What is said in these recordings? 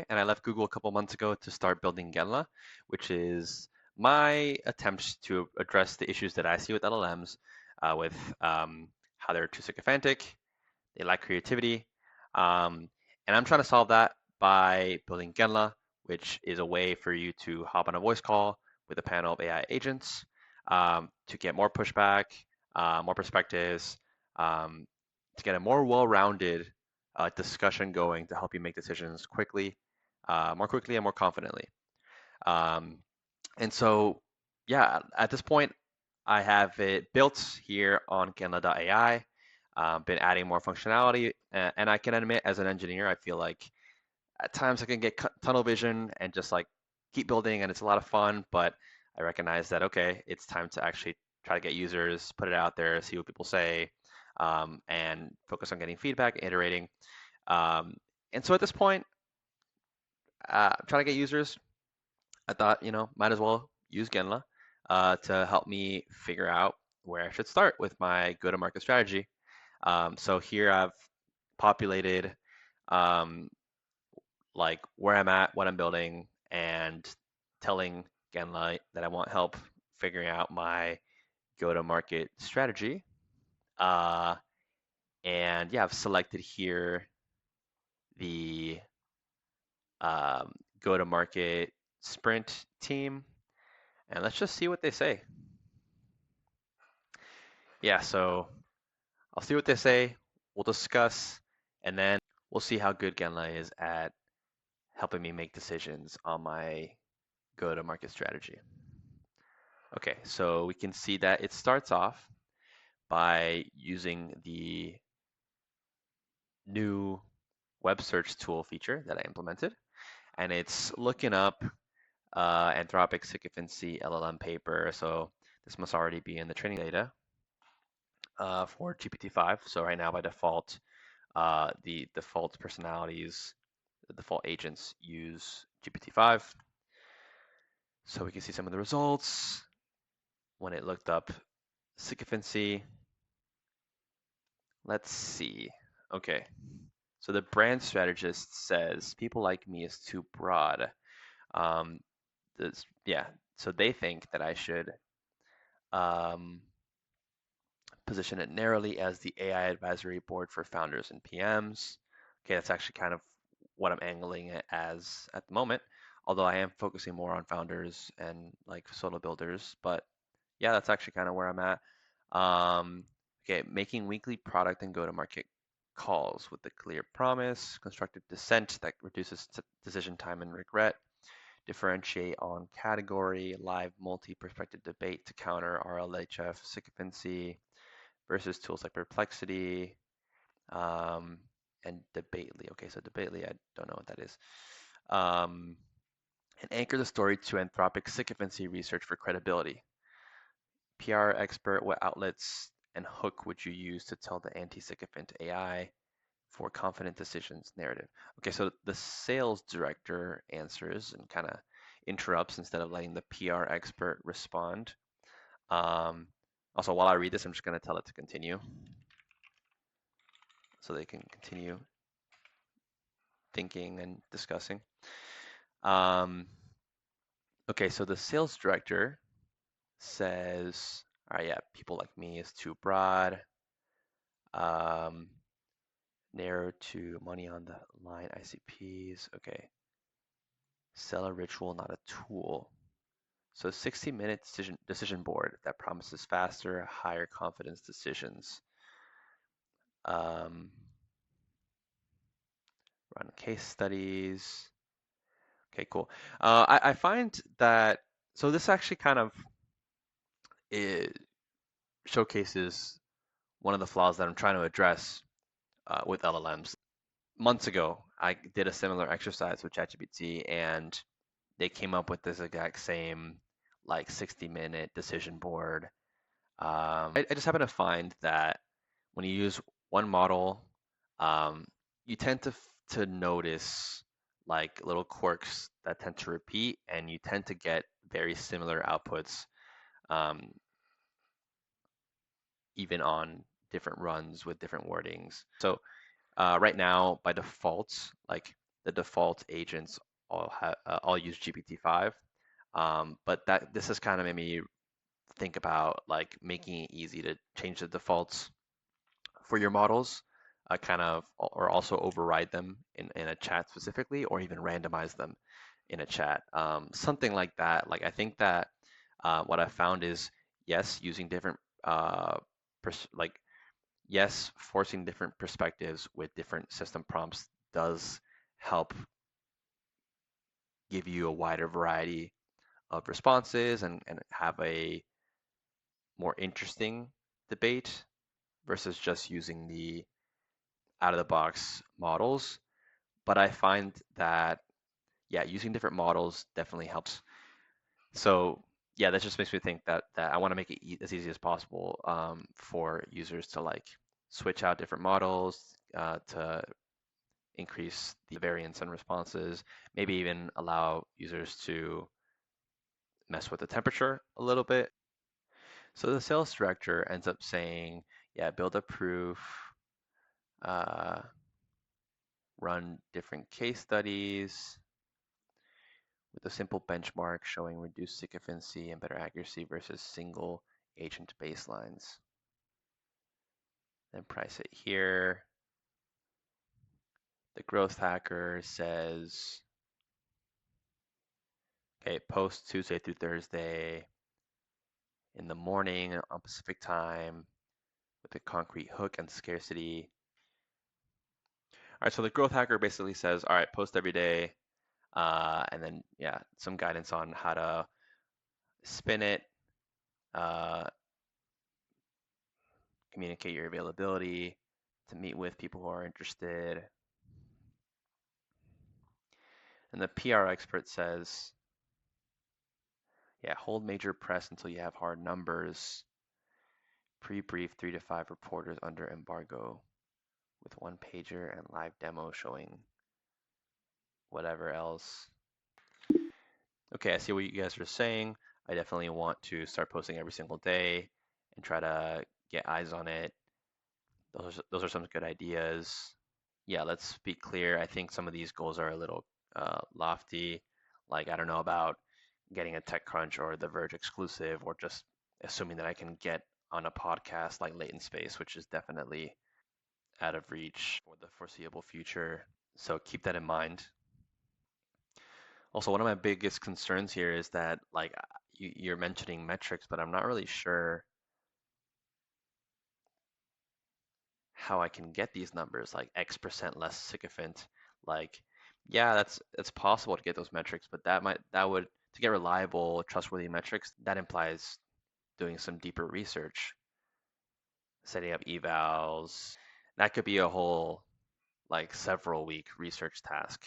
And I left Google a couple months ago to start building Genla, which is my attempt to address the issues that I see with LLMs, with how they're too sycophantic, they lack creativity, and I'm trying to solve that by building Genla, which is a way for you to hop on a voice call with a panel of AI agents to get more pushback, more perspectives, um, to get a more well-rounded discussion going to help you make decisions quickly, more quickly and more confidently. Um, and so, yeah, at this point, I have it built here on Genla.ai. Been adding more functionality, and I can admit, as an engineer, I feel like at times I can get tunnel vision and just like keep building, and it's a lot of fun. But I recognize that okay, it's time to actually try to get users, put it out there, see what people say, and focus on getting feedback, iterating. Um, and so at this point, I'm trying to get users. I thought, might as well use Genla to help me figure out where I should start with my go-to-market strategy. So here I've populated um, like where I'm at, what I'm building, and telling Genla that I want help figuring out my go-to-market strategy. Uh, and yeah, I've selected here the go-to-market sprint team, and let's just see what they say. Yeah, so I'll see what they say. We'll discuss, and then we'll see how good Genla is at helping me make decisions on my go-to-market strategy. Okay, so we can see that it starts off by using the new web search tool feature that I implemented, and it's looking up Anthropic sycophancy LLM paper. So this must already be in the training data for GPT-5. So right now, by default, the default personalities, the default agents use GPT-5. So we can see some of the results when it looked up sycophancy. Let's see. Okay. So the brand strategist says people like me is too broad. Um, yeah. So they think that I should um, position it narrowly as the AI advisory board for founders and PMs. Okay, that's actually kind of what I'm angling it as at the moment, although I am focusing more on founders and like solo builders. But yeah, that's actually kind of where I'm at. Um, okay, making weekly product and go-to-market calls with a clear promise, constructive dissent that reduces decision time and regret, differentiate on category, live multi-perspective debate to counter RLHF sycophancy, versus tools like Perplexity and Debately. Okay, so Debately, I don't know what that is. Um, and anchor the story to Anthropic sycophancy research for credibility. PR expert, what outlets and hook would you use to tell the anti-sycophant AI for confident decisions narrative? Okay, so the sales director answers and kind of interrupts instead of letting the PR expert respond. Also, while I read this, I'm just going to tell it to continue so they can continue thinking and discussing. Okay, so the sales director says, all right, yeah, people like me is too broad. Narrow to money on the line ICPs. Okay. Sell a ritual, not a tool. So 60-minute decision board that promises faster, higher confidence decisions. Run case studies. Okay, cool. I find that, so this actually kind of showcases one of the flaws that I'm trying to address with LLMs. Months ago, I did a similar exercise with ChatGPT, and they came up with this exact same like 60-minute decision board. I just happen to find that when you use one model, you tend to notice like little quirks that tend to repeat, and you tend to get very similar outputs, um, even on different runs with different wordings. So right now, by default, like the default agents all use GPT-5. But this has kind of made me think about like making it easy to change the defaults for your models, kind of, or also override them in a chat specifically, or even randomize them in a chat. Something like that. Like I think that what I found is yes, using different like yes, forcing different perspectives with different system prompts does help give you a wider variety of responses and have a more interesting debate versus just using the out of the box models. But I find that, yeah, using different models definitely helps. So yeah, that just makes me think that I want to make it as easy as possible for users to like switch out different models to increase the variance and responses, maybe even allow users to mess with the temperature a little bit. So the sales director ends up saying, yeah, build a proof, uh, run different case studies with a simple benchmark showing reduced sycophancy and better accuracy versus single agent baselines. Then price it here. The growth hacker says, okay, post Tuesday through Thursday in the morning on Pacific time with a concrete hook and scarcity. All right, so the growth hacker basically says, all right, post every day, and then yeah, some guidance on how to spin it, uh, communicate your availability, to meet with people who are interested. And the PR expert says, yeah, hold major press until you have hard numbers. Pre-brief 3 to 5 reporters under embargo with one pager and live demo showing whatever else. Okay, I see what you guys are saying. I definitely want to start posting every single day and try to get eyes on it. Those are some good ideas. Yeah, let's be clear. I think some of these goals are a little lofty. Like, I don't know about getting a TechCrunch or the Verge exclusive, or just assuming that I can get on a podcast like Latent Space, which is definitely out of reach for the foreseeable future. So keep that in mind. Also, one of my biggest concerns here is that, like, you're mentioning metrics, but I'm not really sure how I can get these numbers, like X% less sycophant. Like, yeah, that's possible to get those metrics, but that would to get reliable, trustworthy metrics, that implies doing some deeper research, setting up evals. That could be a whole like several week research task.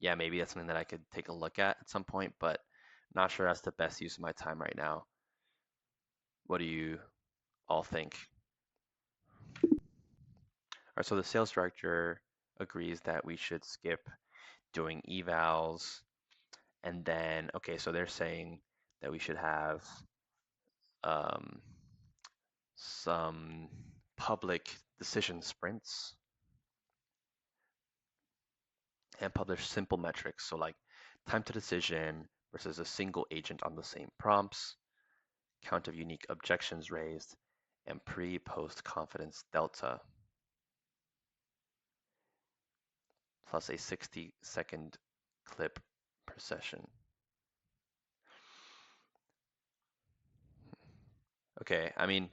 Yeah, maybe that's something that I could take a look at some point, but not sure that's the best use of my time right now. What do you all think? All right, so the sales director agrees that we should skip doing evals. And then, okay, so they're saying that we should have um, some public decision sprints and publish simple metrics. So like time to decision versus a single agent on the same prompts, count of unique objections raised, and pre-post confidence delta, plus a 60-second clip per session. Okay, I mean,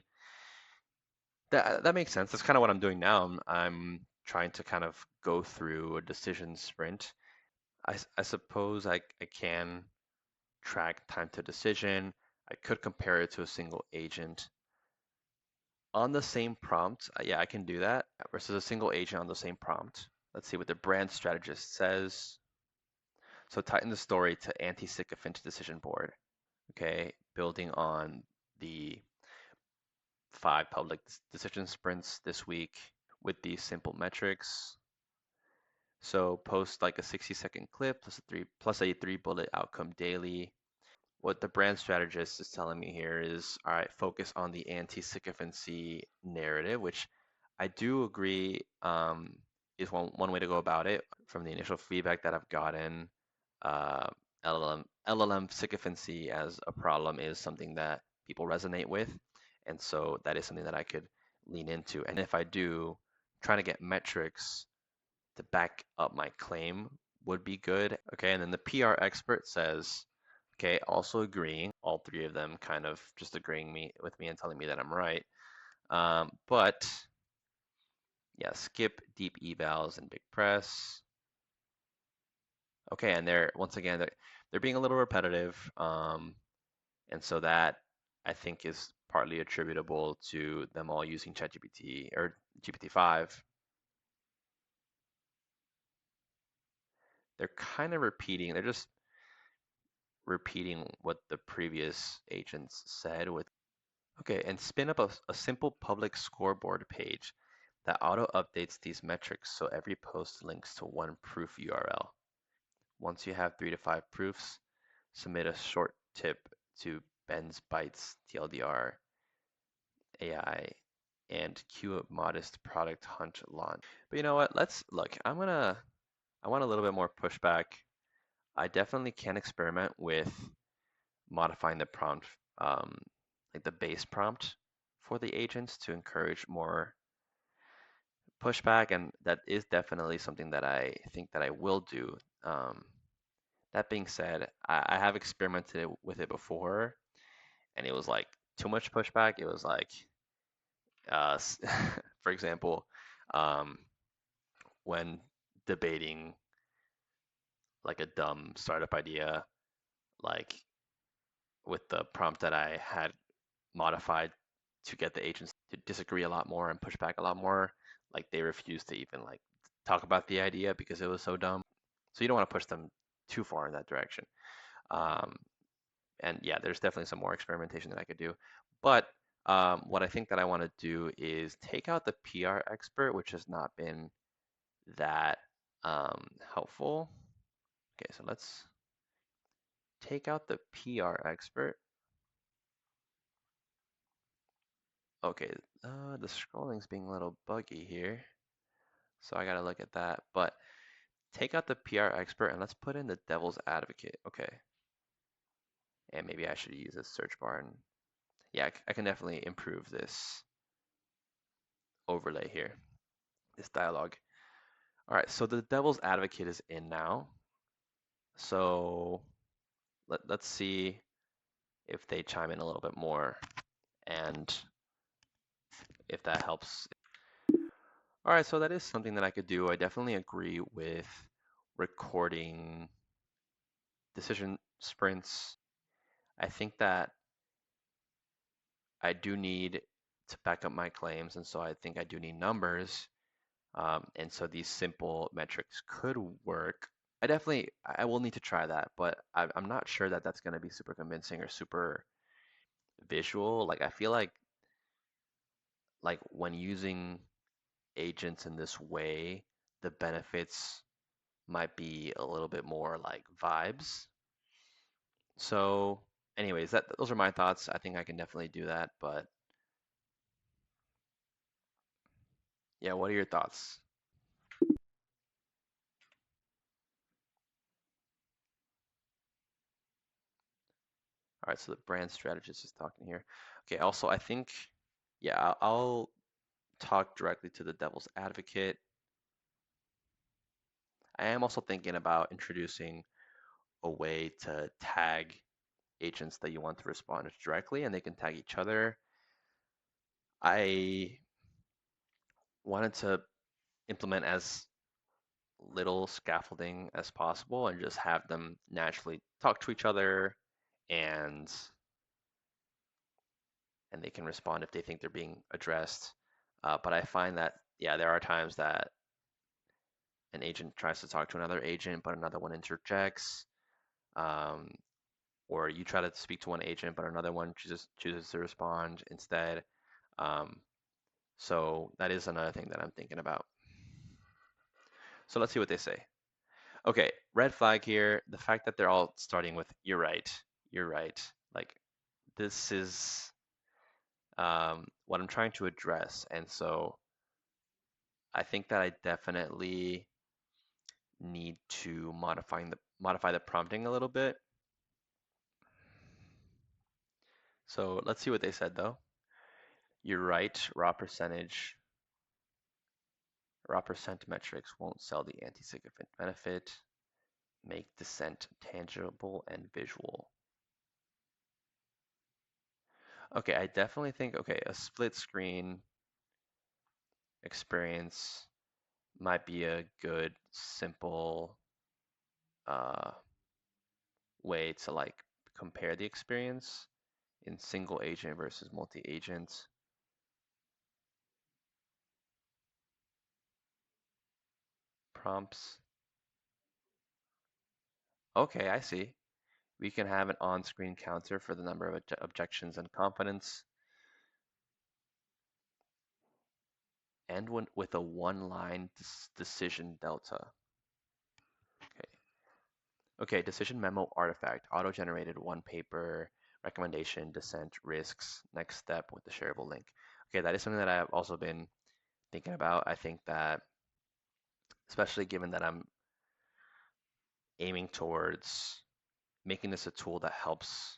that makes sense. That's kind of what I'm doing now. I'm trying to kind of go through a decision sprint. I suppose I can track time to decision. I could compare it to a single agent on the same prompt. Yeah, I can do that versus a single agent on the same prompt. Let's see what the brand strategist says. So tighten the story to anti-sycophant decision board. Okay, building on the 5 public decision sprints this week with these simple metrics. So post like a 60-second clip plus a 3 bullet outcome daily. What the brand strategist is telling me here is, all right, focus on the anti-sycophancy narrative, which I do agree is one way to go about it. From the initial feedback that I've gotten, uh, LLM sycophancy as a problem is something that people resonate with, and so that is something that I could lean into. And if I do, trying to get metrics to back up my claim would be good. Okay, and then the PR expert says, okay, also agreeing, all three of them kind of just agreeing with me and telling me that I'm right. But yeah, skip deep evals and big press. Okay, and they're once again they're being a little repetitive, and so that I think is partly attributable to them all using ChatGPT or GPT-5. They're kind of repeating. They're just repeating what the previous agents said with. Okay, and spin up a simple public scoreboard page that auto updates these metrics so every post links to one proof URL. Once you have 3 to 5 proofs, submit a short tip to Ben's Bytes TLDR AI and queue a modest product hunt launch. But you know what? Let's look. I want a little bit more pushback. I definitely can experiment with modifying the prompt, like the base prompt for the agents to encourage more pushback, and that is definitely something that I think that I will do. That being said, I have experimented with it before, and it was like too much pushback. It was like, for example, um, when debating like a dumb startup idea, like with the prompt that I had modified to get the agents to disagree a lot more and push back a lot more, like they refused to even like talk about the idea because it was so dumb. So you don't want to push them too far in that direction. Um, and yeah, there's definitely some more experimentation that I could do. But what I think that I want to do is take out the PR expert, which has not been that helpful. Okay, so let's take out the PR expert. Okay, the scrolling's being a little buggy here, so I gotta look at that. But take out the PR expert and let's put in the devil's advocate. Okay, and maybe I should use this search bar. And yeah, I can definitely improve this overlay here, this dialogue. All right, so the devil's advocate is in now. So let's see if they chime in a little bit more and if that helps. All right, so that is something that I could do. I definitely agree with recording decision sprints. I think that I do need to back up my claims, and so I think I do need numbers. And so these simple metrics could work. I will need to try that, but I'm not sure that that's going to be super convincing or super visual. Like I feel like when using agents in this way, the benefits might be a little bit more like vibes. So anyways, those are my thoughts. I think I can definitely do that, but yeah, what are your thoughts? All right, so the brand strategist is talking here. Okay, also I think, yeah, I'll talk directly to the devil's advocate. I am also thinking about introducing a way to tag agents that you want to respond directly, and they can tag each other. I wanted to implement as little scaffolding as possible and just have them naturally talk to each other, and they can respond if they think they're being addressed. But I find that, yeah, there are times that an agent tries to talk to another agent, but another one interjects. Um, or you try to speak to one agent, but another one chooses to respond instead. Um, so that is another thing that I'm thinking about. So let's see what they say. Okay, red flag here. The fact that they're all starting with "you're right, you're right." Like this is what I'm trying to address, and so I think that I definitely need to modify the prompting a little bit. So let's see what they said though. You're right, raw percent metrics won't sell the anti-sycophant benefit. Make dissent tangible and visual. Okay, I definitely think, okay, a split screen experience might be a good, simple uh, way to like compare the experience in single agent versus multi-agent. Prompts. Okay, I see. We can have an on-screen counter for the number of objections and confidence, and with a one-line decision delta. Okay. Okay, decision memo artifact, auto-generated one paper, recommendation, dissent, risks, next step with the shareable link. Okay, that is something that I've also been thinking about. I think that, especially given that I'm aiming towards making this a tool that helps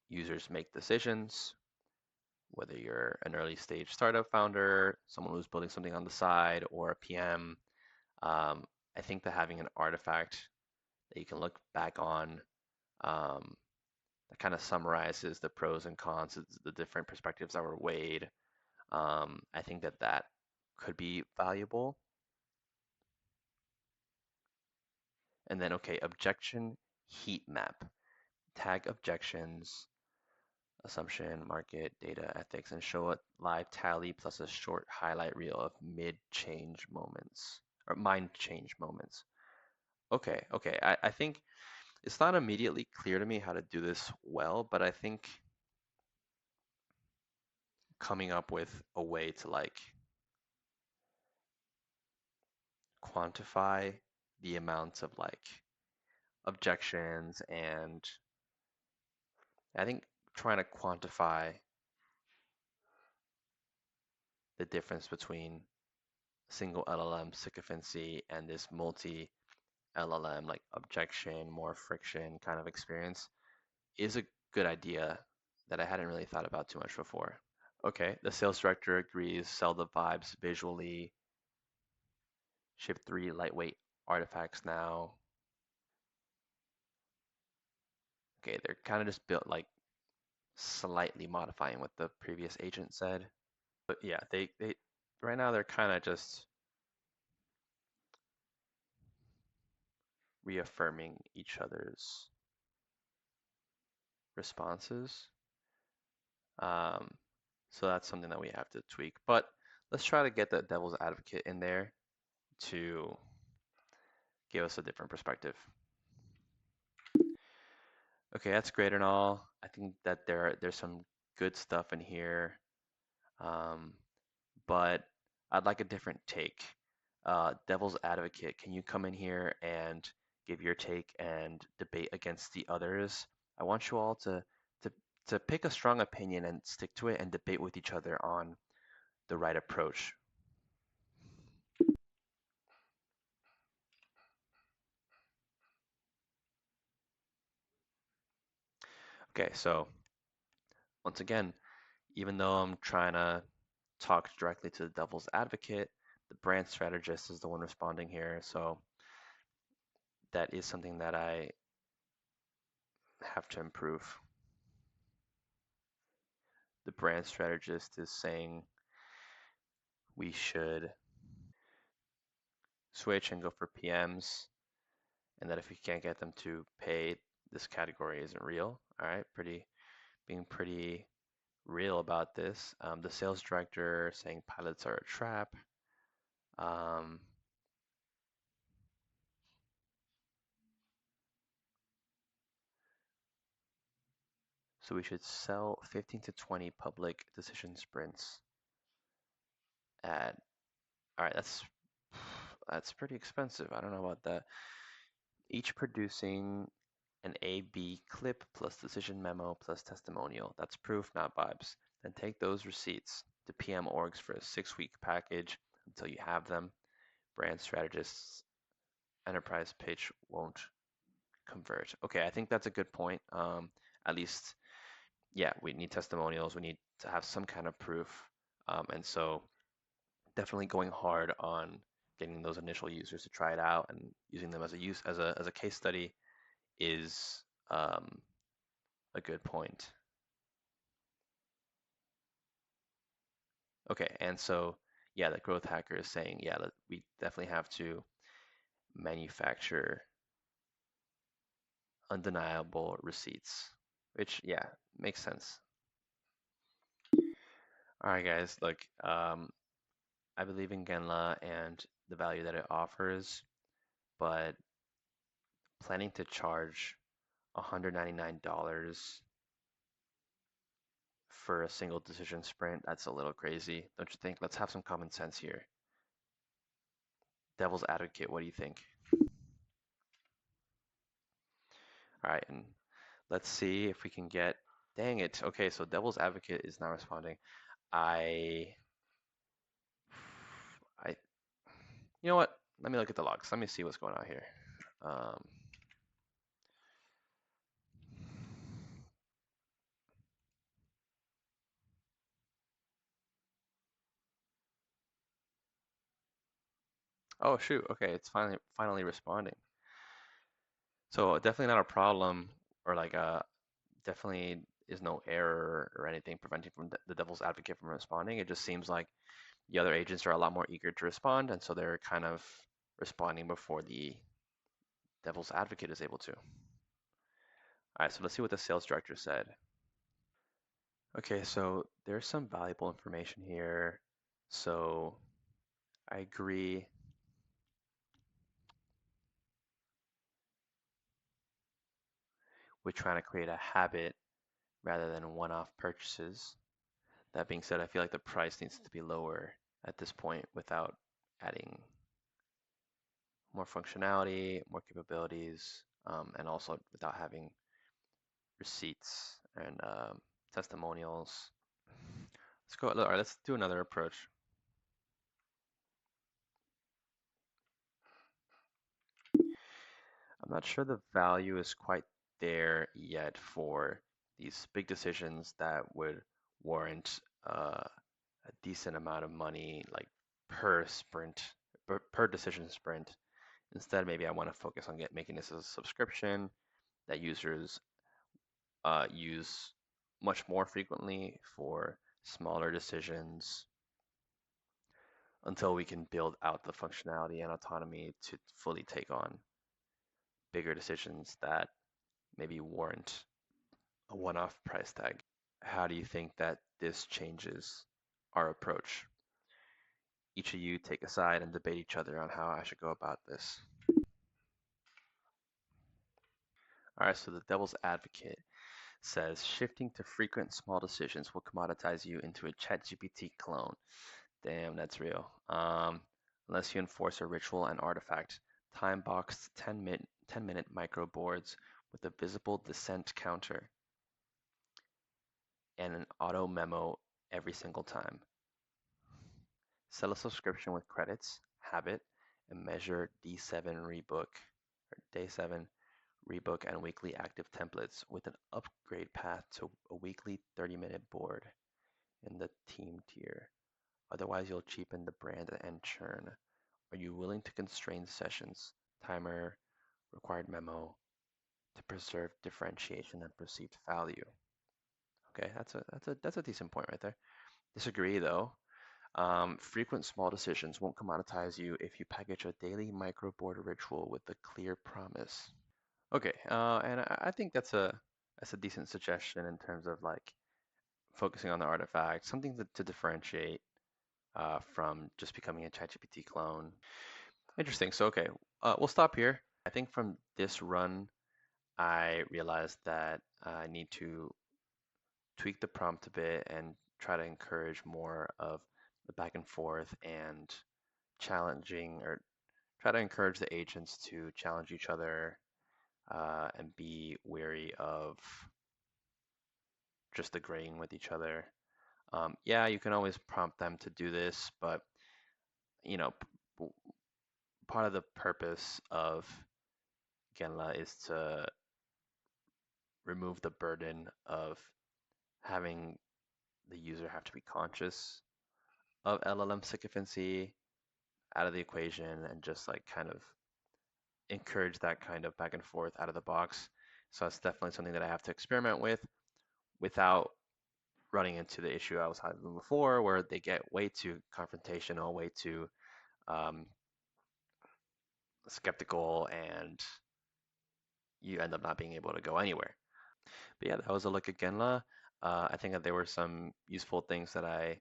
users make decisions, whether you're an early stage startup founder, someone who's building something on the side, or a PM, I think that having an artifact that you can look back on um, that kind of summarizes the pros and cons, the different perspectives that were weighed. I think that that could be valuable. And then, okay, objection heat map. Tag objections, assumption, market, data, ethics, and show a live tally plus a short highlight reel of mid-change moments or mind change moments. Okay. I think it's not immediately clear to me how to do this well, but I think coming up with a way to like quantify the amounts of like objections and I think trying to quantify the difference between single LLM sycophancy and this multi LLM like objection, more friction kind of experience is a good idea that I hadn't really thought about too much before. Okay, the sales director agrees, sell the vibes visually, ship 3 lightweight artifacts now. Okay, they're kind of just built like slightly modifying what the previous agent said. But yeah, they right now they're kind of just reaffirming each other's responses. Um, so that's something that we have to tweak. But let's try to get the devil's advocate in there to give us a different perspective. Okay, that's great and all. I think that there's some good stuff in here, um, but I'd like a different take. Devil's advocate, can you come in here and give your take and debate against the others? I want you all to to pick a strong opinion and stick to it and debate with each other on the right approach. Okay, so once again, even though I'm trying to talk directly to the devil's advocate, the brand strategist is the one responding here. So that is something that I have to improve. The brand strategist is saying we should switch and go for PMs, and that if we can't get them to pay, this category isn't real. All right, being pretty real about this. The sales director saying pilots are a trap. Um, so we should sell 15 to 20 public decision sprints at, all right, that's pretty expensive. I don't know about that. Each producing an A/B clip plus decision memo plus testimonial. That's proof, not vibes. Then take those receipts, to PM orgs for a 6-week package until you have them. Brand strategists, enterprise pitch won't convert. Okay, I think that's a good point. At least, yeah, we need testimonials. We need to have some kind of proof. And so definitely going hard on getting those initial users to try it out and using them as a case study is a good point. Okay, and so yeah, the growth hacker is saying, yeah, that we definitely have to manufacture undeniable receipts, which yeah, makes sense. All right, guys, look, I believe in Genla and the value that it offers, but planning to charge $199 for a single decision sprint, that's a little crazy, don't you think? Let's have some common sense here. Devil's advocate, what do you think? All right, and let's see if we can get, dang it. Okay, so devil's advocate is not responding. I, I, you know what? Let me look at the logs. Let me see what's going on here. Um, oh shoot, okay, it's finally responding. So definitely not a problem, or like definitely is no error or anything preventing from the devil's advocate from responding. It just seems like the other agents are a lot more eager to respond, and so they're kind of responding before the devil's advocate is able to. All right, so let's see what the sales director said. Okay, so there's some valuable information here. So I agree. With trying to create a habit rather than one-off purchases. That being said, I feel like the price needs to be lower at this point without adding more functionality, more capabilities, and also without having receipts and testimonials. Let's go. All right, let's do another approach. I'm not sure the value is quite there yet for these big decisions that would warrant a decent amount of money, like per sprint, per decision sprint. Instead, maybe I want to focus on making this as a subscription that users use much more frequently for smaller decisions until we can build out the functionality and autonomy to fully take on bigger decisions that maybe warrant a one-off price tag. How do you think that this changes our approach? Each of you take a side and debate each other on how I should go about this. All right, so the devil's advocate says shifting to frequent small decisions will commoditize you into a ChatGPT clone. Damn, that's real. Unless you enforce a ritual and artifact, time-boxed 10-minute micro boards with a visible dissent counter and an auto memo every single time. Sell a subscription with credits, habit, and measure D7 rebook or day 7 rebook and weekly active templates with an upgrade path to a weekly 30-minute board in the team tier. Otherwise, you'll cheapen the brand and churn. Are you willing to constrain sessions, timer, required memo to preserve differentiation and perceived value? Okay, that's a decent point right there. Disagree though. Frequent small decisions won't commoditize you if you package a daily micro board ritual with a clear promise. Okay, and I think that's a decent suggestion in terms of like focusing on the artifact, something to differentiate from just becoming a ChatGPT clone. Interesting. So okay, we'll stop here. I think from this run, I realized that I need to tweak the prompt a bit and try to encourage more of the back and forth and challenging or try to encourage the agents to challenge each other and be wary of just agreeing with each other. Yeah, you can always prompt them to do this, but you know, part of the purpose of Genla is to remove the burden of having the user have to be conscious of LLM sycophancy out of the equation and just like kind of encourage that kind of back and forth out of the box. So it's definitely something that I have to experiment with without running into the issue I was having before, where they get way too confrontational, way too um, skeptical, and you end up not being able to go anywhere. But yeah, that was a look at Genla. I think that there were some useful things that I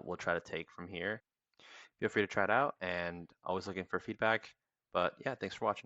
will try to take from here. Feel free to try it out and always looking for feedback. But yeah, thanks for watching.